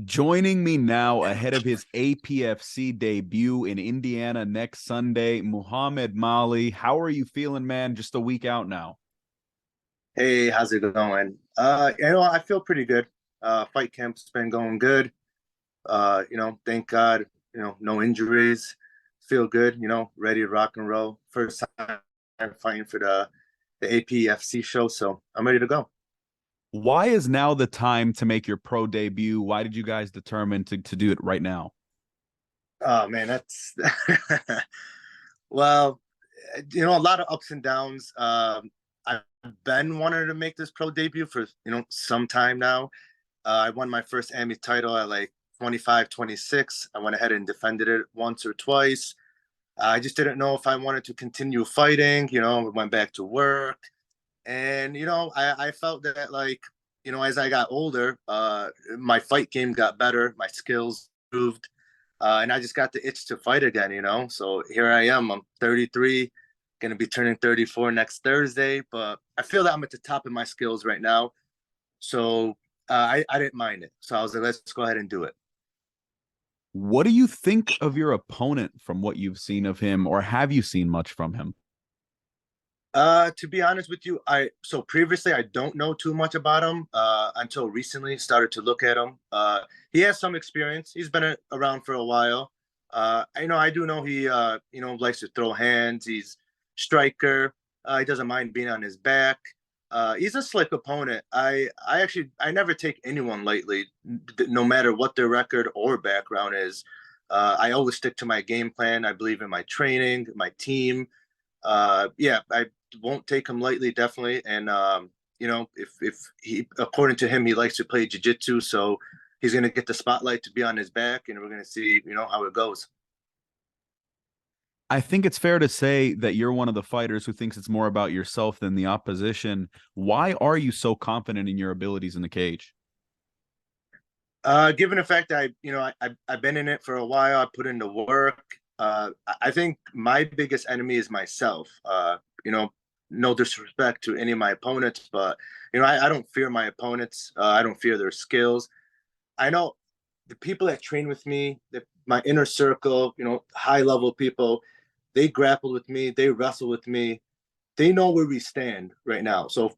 Joining me now ahead of his APFC debut in Indiana next Sunday, Muhammed Maali. How are you feeling, man? Just a week out now. Hey, how's it going? I feel pretty good. Fight camp's been going good. Thank God, no injuries. Feel good, ready to rock and roll. First time fighting for the APFC show, so I'm ready to go. Why is now the time to make your pro debut? Why did you guys determine to do it right now? Oh man, that's well, a lot of ups and downs. I've been wanting to make this pro debut for some time now. I won my first Emmy title at like 25, 26. I went ahead and defended it once or twice. I just didn't know if I wanted to continue fighting. Went back to work. And, I felt that, like, as I got older, my fight game got better, my skills improved, and I just got the itch to fight again, So here I am. I'm 33, going to be turning 34 next Thursday, but I feel that I'm at the top of my skills right now. So I didn't mind it. So I was like, let's go ahead and do it. What do you think of your opponent from what you've seen of him, or have you seen much from him? To be honest with you, so previously I don't know too much about him until recently started to look at him. He has some experience. He's been around for a while. I do know he likes to throw hands. He's striker. He doesn't mind being on his back. He's a slick opponent. I never take anyone lightly, no matter what their record or background is. I always stick to my game plan. I believe in my training, my team. Yeah, I won't take him lightly, definitely. And if he, according to him, he likes to play jiu-jitsu, so he's going to get the spotlight to be on his back, and we're going to see, how it goes. I think it's fair to say that you're one of the fighters who thinks it's more about yourself than the opposition. Why are you so confident in your abilities in the cage? Given the fact that I've been in it for a while, I put in the work. I think my biggest enemy is myself. No disrespect to any of my opponents, but I don't fear my opponents. I don't fear their skills. I know the people that train with me, my inner circle, high level people, they grapple with me, they wrestle with me, they know where we stand right now. So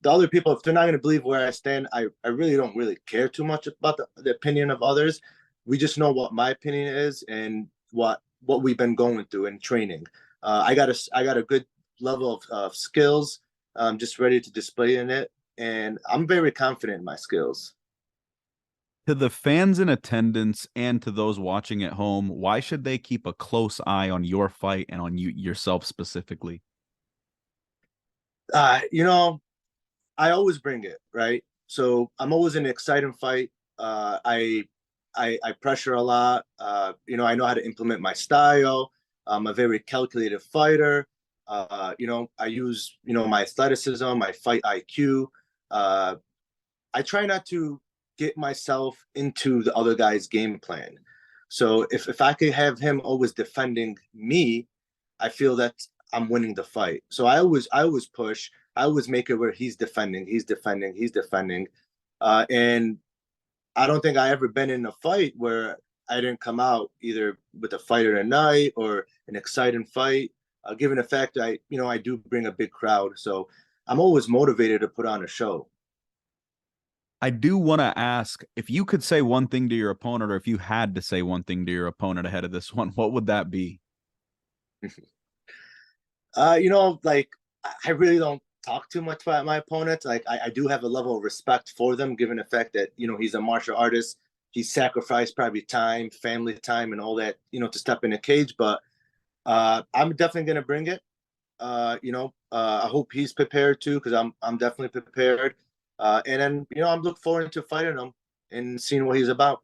the other people, if they're not going to believe where I stand, I really don't really care too much about the opinion of others. We just know what my opinion is and what we've been going through in training. I got a good level of skills. I'm just ready to display in it, and I'm very confident in my skills. To the fans in attendance and to those watching at home, why should they keep a close eye on your fight and on you yourself specifically? Uh, you know, I always bring it, right? So I'm always in an exciting fight. I pressure a lot. I know how to implement my style. I'm a very calculated fighter. I use my athleticism, my fight IQ. Uh, I try not to get myself into the other guy's game plan. So if I could have him always defending me, I feel that I'm winning the fight. So I always push. I always make it where he's defending, he's defending, he's defending. And I don't think I ever been in a fight where I didn't come out either with a fight of the night or an exciting fight. Given the fact that I do bring a big crowd, so I'm always motivated to put on a show. I do want to ask if you could say one thing to your opponent, or if you had to say one thing to your opponent ahead of this one, what would that be? Like I really don't talk too much about my opponents. Like I do have a level of respect for them, given the fact that he's a martial artist. He sacrificed probably time, family time, and all that to step in the cage. But I'm definitely gonna bring it. I hope he's prepared too, because I'm definitely prepared. And then I'm looking forward to fighting him and seeing what he's about.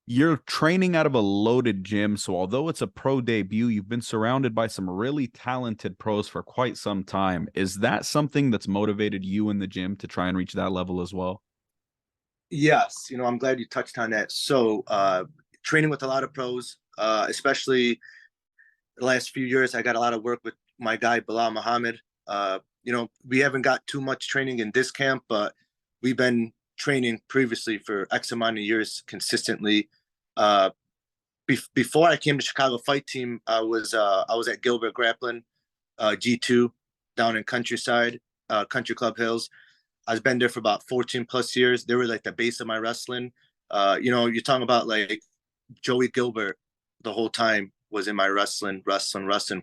You're training out of a loaded gym, so although it's a pro debut, you've been surrounded by some really talented pros for quite some time. Is that something that's motivated you in the gym to try and reach that level as well? Yes, I'm glad you touched on that. So, training with a lot of pros, especially the last few years, I got a lot of work with my guy Bilal Muhammad. We haven't got too much training in this camp, but we've been training previously for X amount of years consistently. Uh, Before I came to Chicago Fight Team, I was at Gilbert Grappling, G2 down in Countryside, Country Club Hills. I've been there for about 14 plus years. They were like the base of my wrestling. You know, you're talking about like Joey Gilbert the whole time was in my wrestling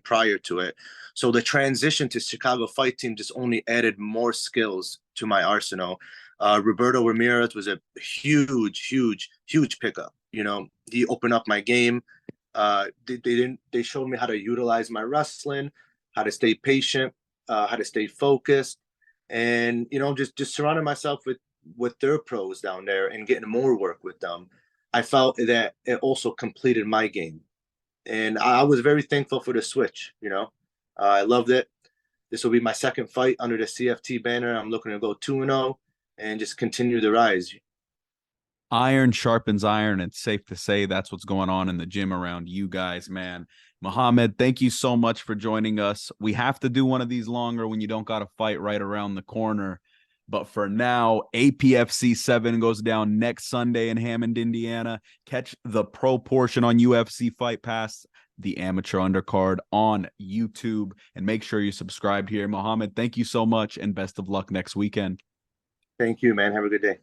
prior to it. So the transition to Chicago Fight Team just only added more skills to my arsenal. Roberto Ramirez was a huge pickup. You know, he opened up my game. They showed me how to utilize my wrestling, how to stay patient, how to stay focused, and you know, just surrounding myself with their pros down there and getting more work with them. I felt that it also completed my game, and I was very thankful for the switch. You know, I loved it. This will be my second fight under the CFT banner. I'm looking to go 2-0 and just continue the rise. Iron sharpens iron. It's safe to say that's what's going on in the gym around you guys, man. Muhammad, thank you so much for joining us. We have to do one of these longer when you don't got a fight right around the corner. But for now, APFC 7 goes down next Sunday in Hammond, Indiana. Catch the pro portion on UFC Fight Pass, the amateur undercard on YouTube, and make sure you're subscribed here. Muhammad, thank you so much, and best of luck next weekend. Thank you, man. Have a good day.